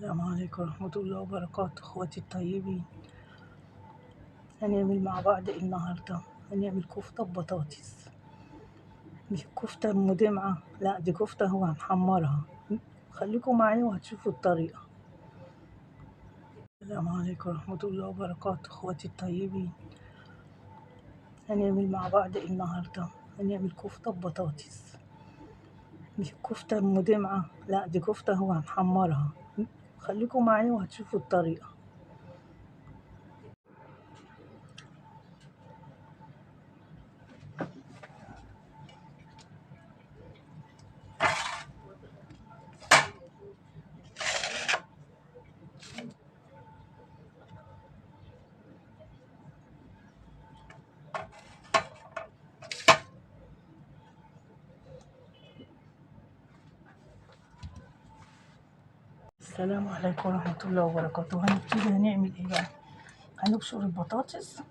السلام عليكم ورحمة الله وبركاته، اخواتي الطيبين. هنعمل مع بعض النهاردة، هنعمل كفتة ببطاطس. مش كفتة مدمعة، لا دي كفتة هو هنحمرها. خليكم معايا وهتشوفوا الطريقة. السلام عليكم ورحمة الله وبركاته، اخواتي الطيبين. هنعمل مع بعض النهاردة، هنعمل كفتة ببطاطس. مش كفتة مدمعة، لا دي كفتة هو هنحمرها. خليكم معايا وهتشوفوا الطريقة. السلام عليكم ورحمة الله وبركاته. هنبتدي هنعمل ايه بقى؟ هنبشر البطاطس.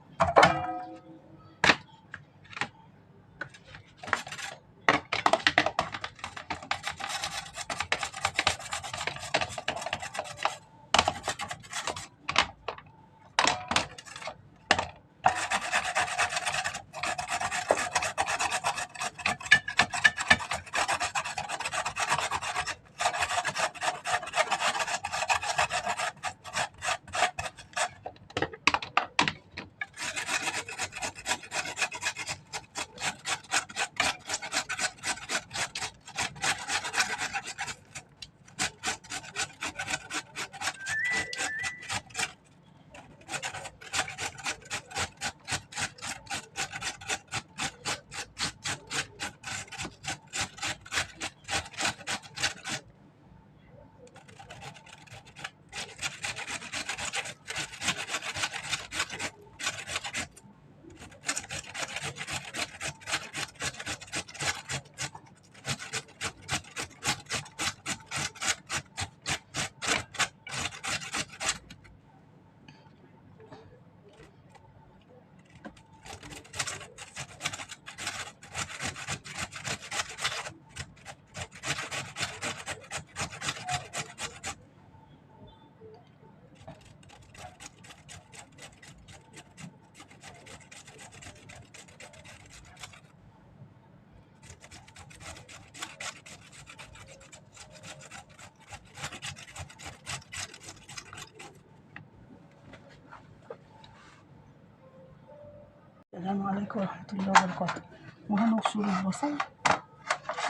السلام عليكم ورحمة الله وبركاته. وهنبشر البصل.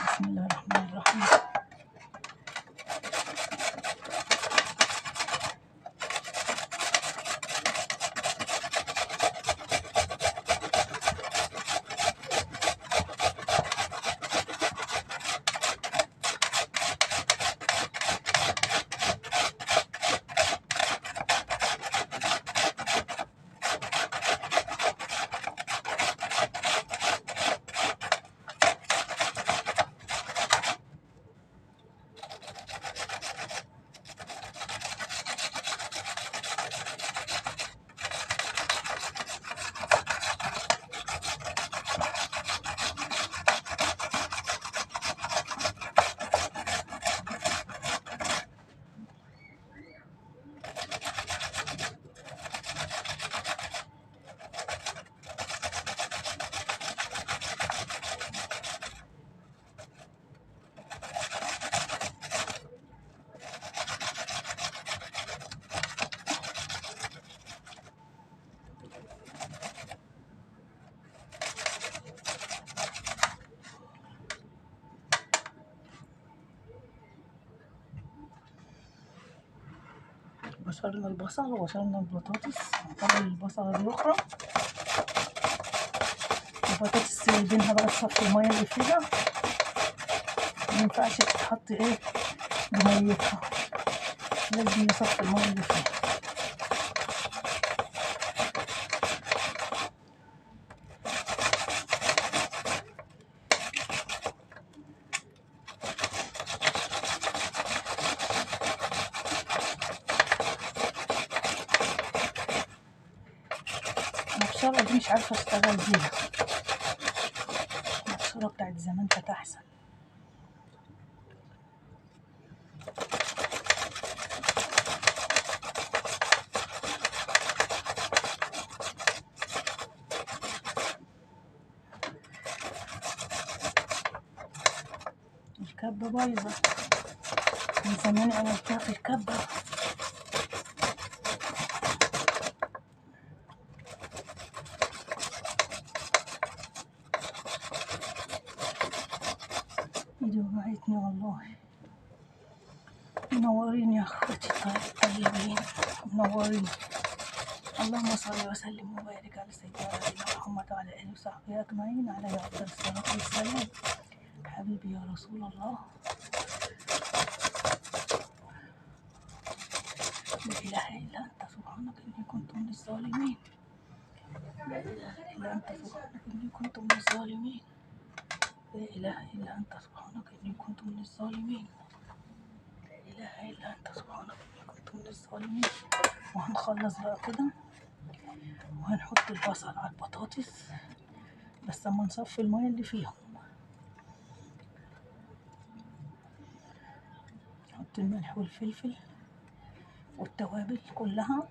بسم الله الرحمن الرحيم. بشرنا البصل وبشرنا البطاطس. هنطلع البصلة دي أخرى. البطاطس سايبينها بقى تصفي المية اللي فيها. مينفعش تتحط بميتها، لازم نصفي المية اللي فيها. المبشرة دي مش عارفة اشتغل بيها، المبشرة بتاعت زمان كانت أحسن. بايظة من زمان، عملتها في الكبة. ايدي وجعتني والله. منورين يا اخوتي الطيبين، منورين. اللهم صل وسلم وبارك على سيدنا نبينا محمد وعلى اله وصحبه اجمعين عليه افضل الصلاه والسلام. حبيبي يا رسول الله. لا اله الا انت سبحانك اني كنت من الظالمين. لا اله الا انت سبحانك اني كنت من الظالمين. لا اله الا انت سبحانك اني كنت من الظالمين. لا اله الا انت سبحانك اني كنت من الظالمين. وهنخلص بقى كده، وهنحط البصل على البطاطس بس اما نصفي الميه اللي فيهم. نحط الملح والفلفل والتوابل كلها.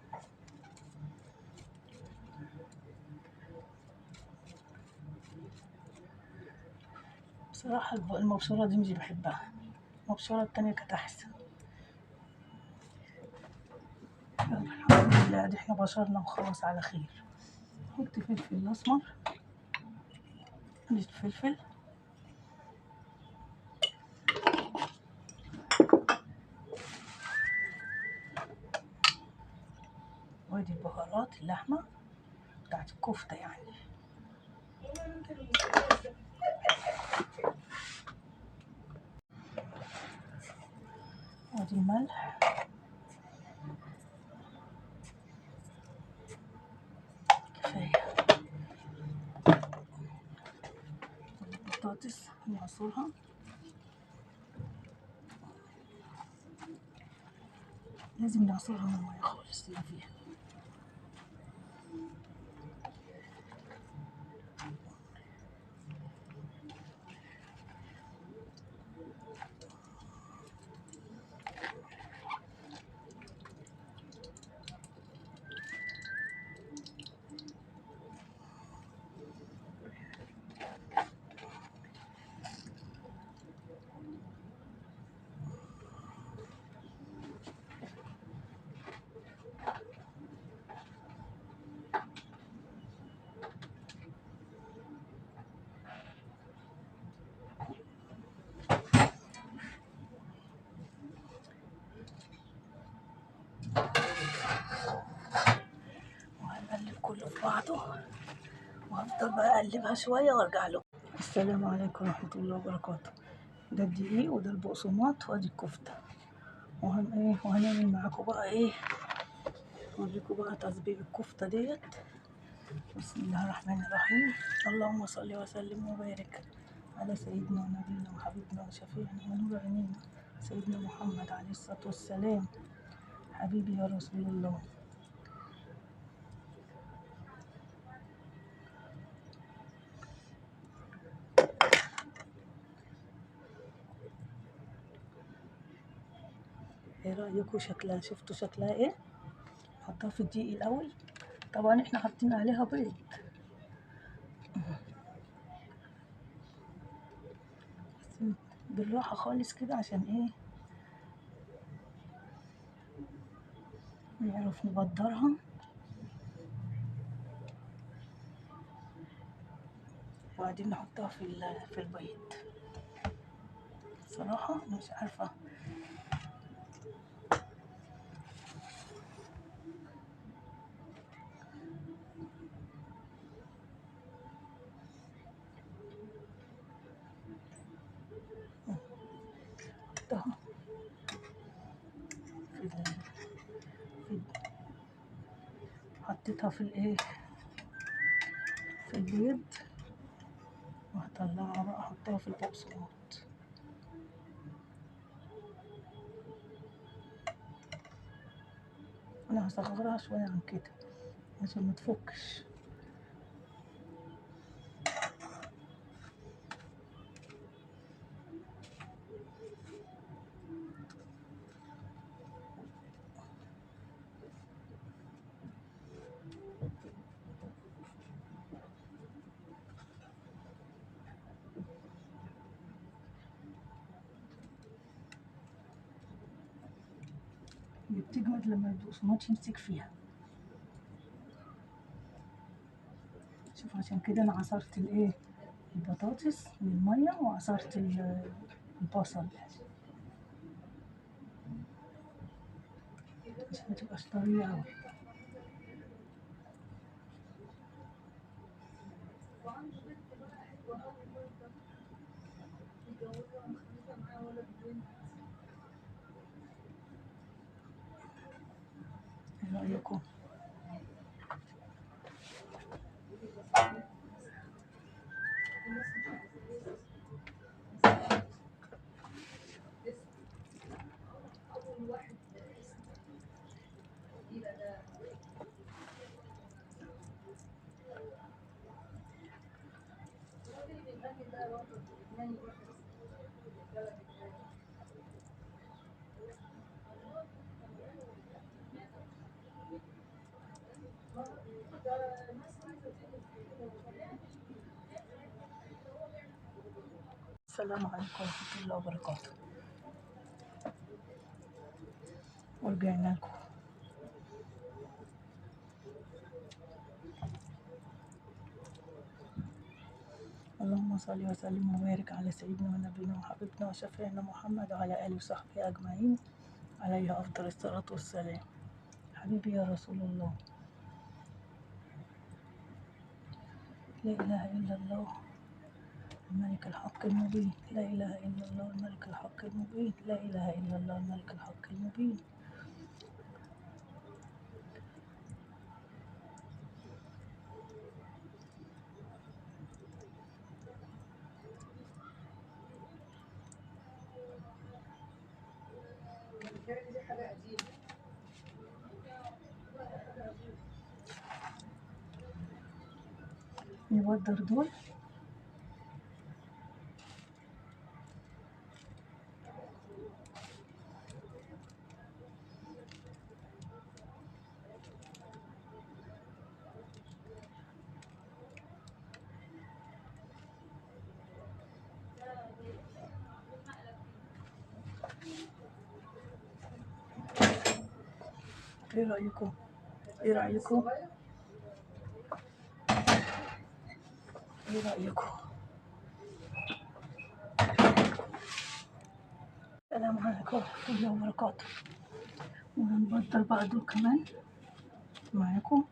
بصراحة المبشورة دي مش بحبها، المبشورة التانية كانت أحسن. الحمد لله دي احنا بشرنا وخلاص على خير. نحط فلفل أسمر، قلة فلفل، وادي البهارات اللحمة بتاعت الكفتة يعني. وادي الملح، كفاية. البطاطس نعصرها، لازم نعصرها من المية خالص اللي فيها. وهنقلب كله في بعضه، وهفضل بقى اقلبها شوية وارجع له. السلام عليكم ورحمة الله وبركاته. ده الدقيق وده البقسماط وادي الكفتة. وهنعمل معاكم بقى ايه، اوريكم بقى تظبيط الكفتة ديت. بسم الله الرحمن الرحيم. اللهم صل وسلم وبارك على سيدنا ونبينا وحبيبنا وشفيعنا ونور عينينا سيدنا محمد عليه الصلاة والسلام. حبيبي يا رسول الله. ايه رأيكم شكلها؟ شفتوا شكلها ايه؟ نحطها في الدقيق الاول. طبعا احنا حاطين عليها بيض، بس بالراحة خالص كده عشان ايه نعرف نبدرها. وبعدين نحطها في البيض. صراحة مش عارفة. حطها في في حطيتها في الايه، في البيض. وهطلعها بقى احطها في البقسماط. انا هصغرها شوية عن كده عشان ما تفكش. هي بتجمد لما البقسماط يمسك فيها. شوف عشان كده انا عصرت الايه البطاطس من الميه وعصرت البصل عشان متبقاش طريه اوي. ايه رايكم؟ السلام عليكم ورحمه الله وبركاته. ورجعنا لكم. اللهم صل وسلم وبارك على سيدنا ونبينا وحبيبنا وشفيعنا محمد وعلى اله وصحبه اجمعين عليه افضل الصلاه والسلام. حبيبي يا رسول الله، لا اله الا الله الملك الحق المبين، لا اله الا الله الملك الحق المبين، لا اله الا الله الملك الحق المبين. نودر دول. ايه رأيكم؟ ايه رأيكم؟ ايه رأيكم؟ السلام عليكم ورحمة الله وبركاته. وهنبدل بقى دول كمان معاكم.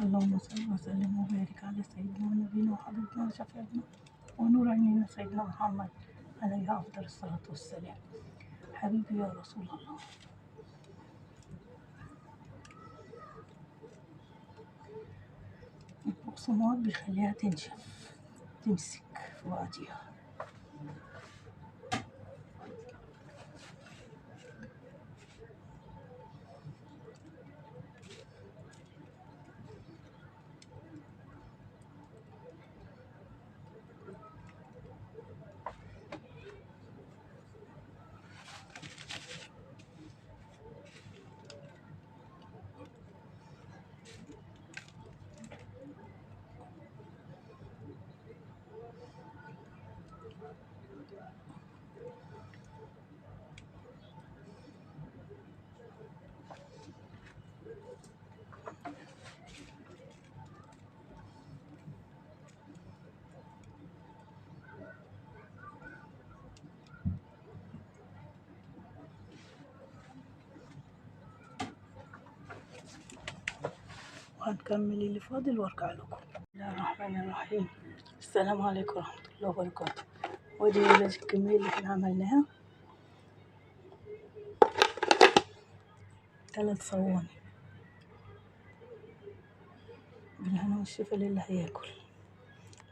اللهم صل وسلم وبارك على سيدنا ونبينا وحبيبنا وشفيعنا ونور عينينا سيدنا محمد عليه أفضل الصلاة والسلام. حبيبي يا رسول الله. البقسماط بيخليها تنشف تمسك في بعضيها. وهنكمل اللي فاضل وارجع لكم. بسم الله الرحمن الرحيم. السلام عليكم ورحمة الله وبركاته. ودي الكمية اللي احنا عملناها 3 صواني بالهنا والشفا للي هياكل،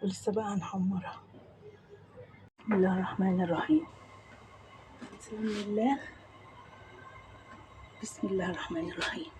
ولسه بقى هنحمرها. بسم الله الرحمن الرحيم. بسم الله. بسم الله الرحمن الرحيم.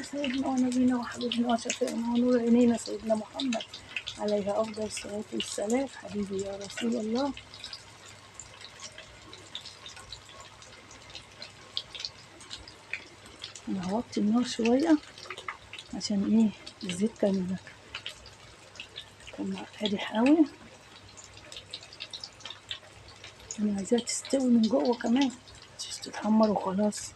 سيدنا ونبينا وحبيبنا وشفيعنا ونور عينينا سيدنا محمد عليه أفضل الصلاة والسلام. حبيبي يا رسول الله. أنا هوطي النار شوية عشان إيه الزيت كان قادح قوي. أنا عايزاها تستوي من جوه كمان مش تتحمر وخلاص.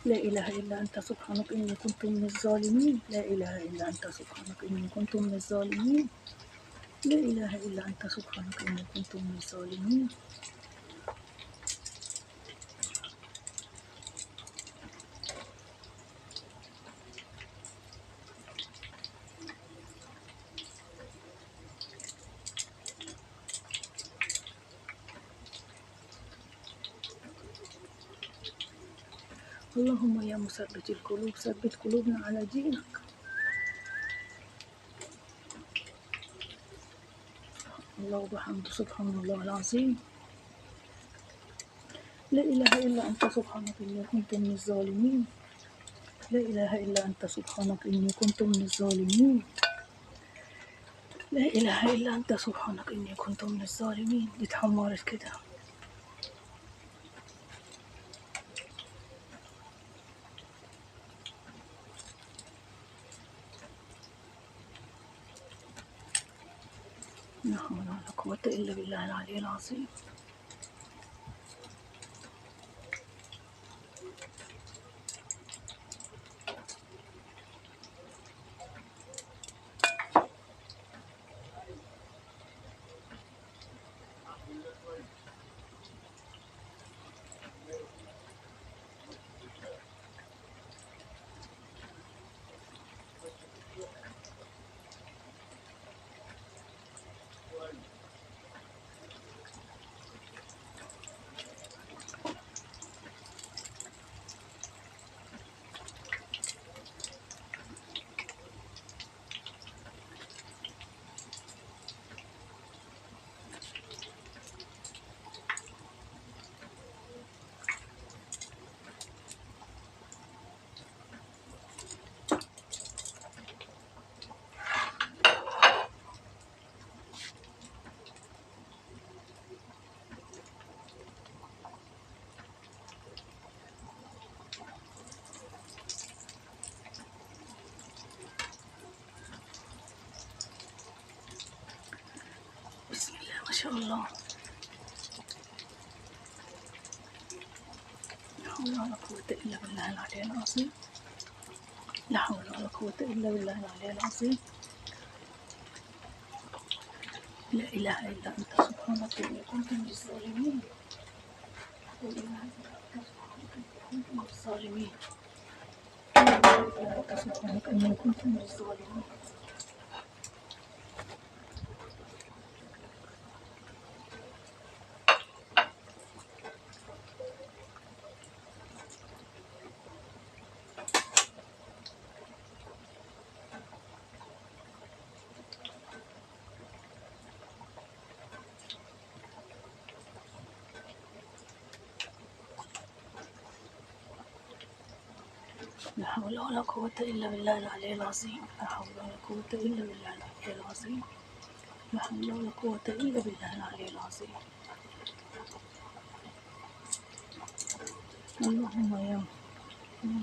لا إله إلا أنت سبحانك إني كنت من الظالمين. لا إله إلا أنت سبحانك إني كنت من الظالمين. لا إله إلا أنت سبحانك إني كنت من الظالمين. اللهم يا مثبت القلوب ثبت قلوبنا على دينك. الله وبحمده سبحان الله العظيم. لا إله إلا أنت سبحانك إني كنت من الظالمين. لا إله إلا أنت سبحانك إني كنت من الظالمين. لا إله إلا أنت سبحانك إني كنت من الظالمين. دي اتحمرت كده. لا حول ولا قوة إلا بالله العلي العظيم. بسم الله ما شاء الله. لا حول ولا قوة إلا بالله العلي العظيم. لا حول ولا قوة إلا بالله العلي العظيم. لا إله إلا أنت سبحانك إني كنت من الظالمين. لا إله إلا أنت سبحانك إني كنت من الظالمين. لا إله إلا أنت سبحانك إني كنت من الظالمين. لا حول ولا قوة إلا بالله العلي العظيم. لا حول ولا قوة إلا بالله العلي العظيم. لا حول ولا قوة إلا بالله العلي العظيم. اللهم يا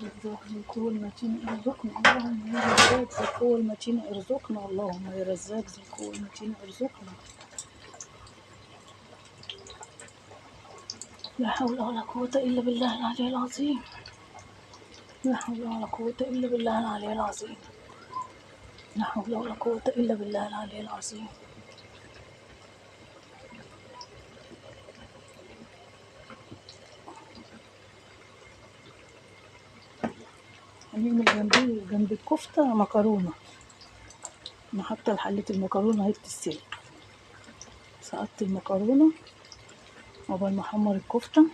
رزاق ذي القوة المتين ارزقنا. اللهم يا رزاق ذي القوة المتين ارزقنا. اللهم يا رزاق ذي القوة المتين ارزقنا. لا حول ولا قوة إلا بالله العلي العظيم. لا حول ولا قوة إلا بالله العلي العظيم. لا حول ولا قوة إلا بالله العلي العظيم. هنعمل جنب الكفتة مكرونة. أنا حاطة حلة المكرونة اهي بتتسلق. سقطت المكرونة عقبال ما أحمر الكفتة.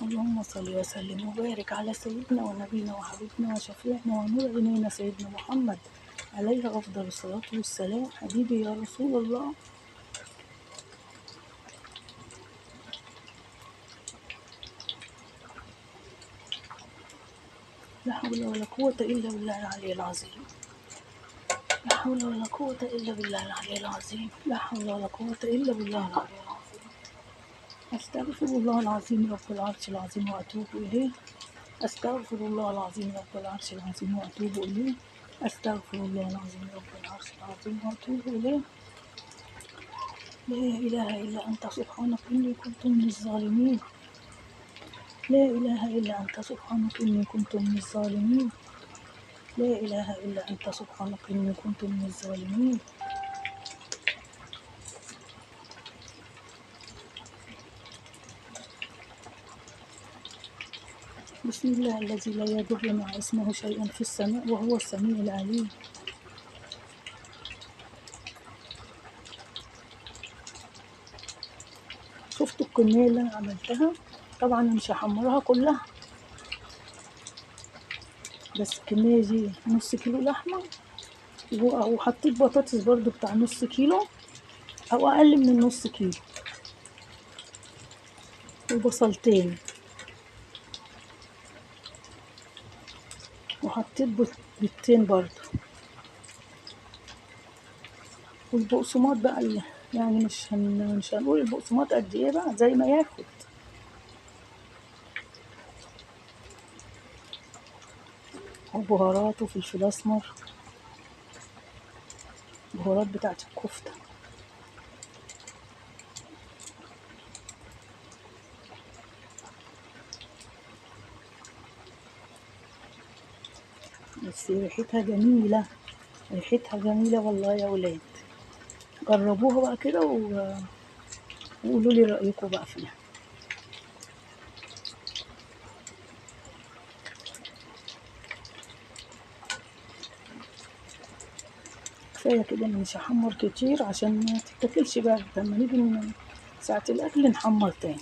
اللهم صل وسلم وبارك على سيدنا ونبينا وحبيبنا وشفيعنا ونور عينينا سيدنا محمد عليه أفضل الصلاة والسلام. حبيبي يا رسول الله. لا حول ولا قوة إلا بالله العلي العظيم. لا حول ولا قوة إلا بالله العلي العظيم. لا حول ولا قوة إلا بالله العلي العظيم. أستغفر الله العظيم رب العرش العظيم وأتوب إليه. أستغفر الله العظيم رب العرش العظيم وأتوب إليه. أستغفر الله العظيم رب العرش العظيم وأتوب إليه. لا إله إلا أنت سبحانك إني كنت من الظالمين. لا إله إلا أنت سبحانك إني كنت من الظالمين. لا إله إلا أنت سبحانك إني كنت من الظالمين. بسم الله الذي لا يضر مع اسمه شيئا في السماء وهو السميع العليم. شفتوا الكمية اللي أنا عملتها؟ طبعا أنا مش هحمرها كلها، بس الكمية دي نص كيلو لحمة، وحطيت بطاطس برضو بتاع نص كيلو أو أقل من نص كيلو، وبصلتين، وحطيت بيضتين برضو، والبقسماط بقى يعني مش هنقول البقسماط قد ايه بقى، زي ما ياخد. وبهارات وفلفل اسمر، بهارات بتاعت الكفتة. بس ريحتها جميلة، ريحتها جميلة والله يا ولاد. جربوها بقى كده وقولوا لي رأيكم بقى فيها. كفاية كده، أنا مش هحمر كتير عشان ما تتاكلش بقى، لما نيجي من ساعة الأكل نحمر تاني.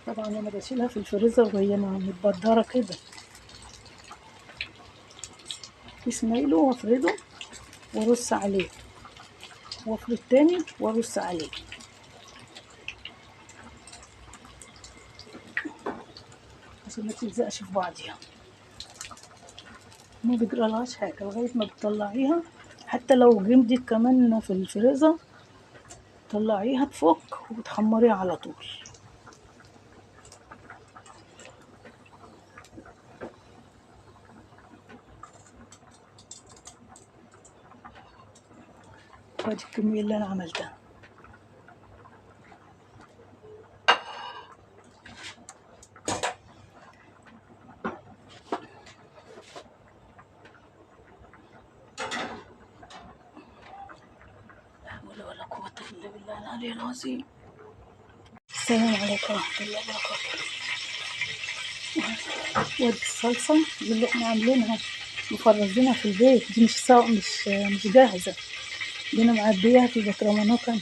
طبعا أنا بشيلها في الفريزر وهي متبدرة كده. اسماعيله وافرده وارص عليه، وافرد تاني وارص عليه عشان ما تلزقش في بعضيها. ما بيجرالهاش حاجة لغاية ما بتطلعيها، حتى لو جمدت كمان في الفريزر طلعيها تفك وتحمريها على طول. وادي الكمية اللي أنا عملتها. لا حول ولا قوة إلا بالله العلي العظيم. السلام عليكم ورحمة الله وبركاته. وادي الصلصة دي اللي احنا عاملينها مفرزينها في البيت، دي مش جاهزة، دي أنا معبيها في البطرمانات أنا.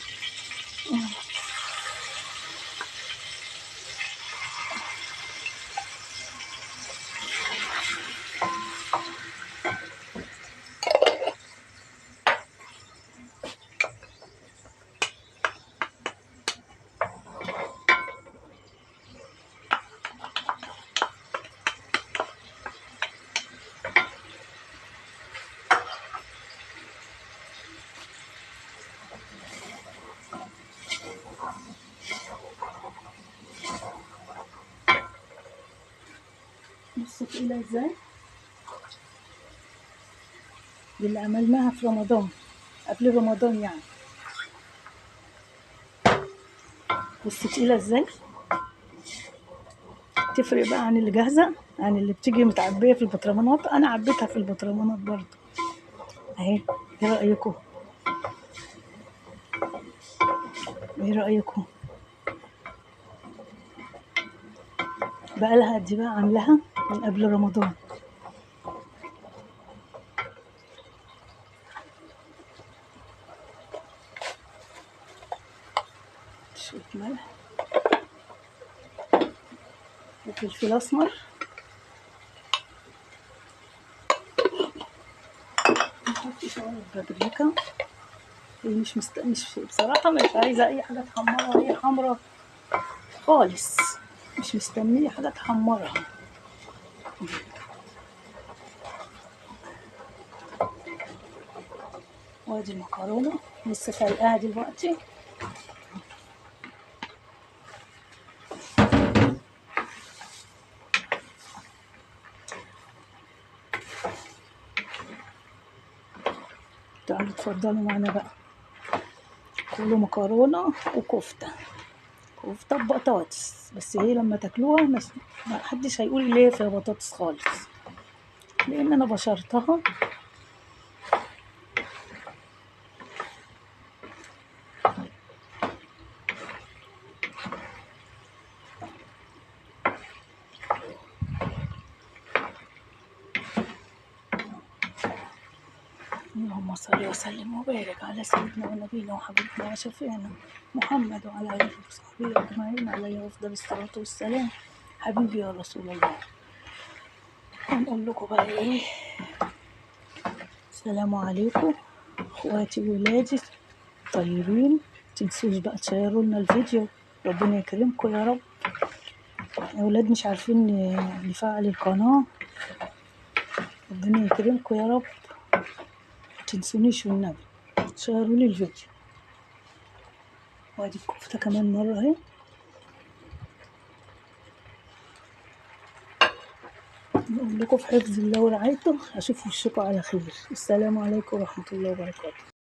تقيلة ازاي؟ دي اللي عملناها في رمضان، قبل رمضان يعني. بس تقيلة ازاي؟ تفرق بقى عن اللي جاهزة، عن اللي بتيجي متعبية في البطرمانات. انا عبيتها في البطرمانات برضو اهي. ايه رأيكم؟ ايه رأيكم؟ بقى لها دي بقى عاملاها من قبل رمضان. شوية ملح وفلفل اسمر، نحط شوية بابريكا. هي مش بصراحة مش عايزة اي حاجة تحمرها، هي حمرا خالص، مش مستنية حاجة تحمرها. وادي المكرونة لسه سلقاها دلوقتي. تعالوا اتفضلوا معانا بقى. كله مكرونة وكفتة، كفتة ببطاطس. بس ايه لما تاكلوها ما حدش هيقول ليه فيها بطاطس خالص، لان انا بشرتها. اللهم صل وسلم وبارك على سيدنا ونبينا وحبيبنا وشفيعنا محمد وعلى اله وصحبه اجمعين عليه افضل الصلاه والسلام. حبيبي يا رسول الله. هنقول لكم بقى ايه، السلام عليكم اخواتي وولادي طيبين. متنسوش بقى تشيروا لنا الفيديو، ربنا يكرمكم يا رب. يا ولاد مش عارفين نفعل القناه، ربنا يكرمكم يا رب. متنسونيش والنبي شيروا لي الفيديو. وادي الكفته كمان مره اهي. نقول لكم في حفظ الله ورعايته. اشوف وشكم على خير. السلام عليكم ورحمه الله وبركاته.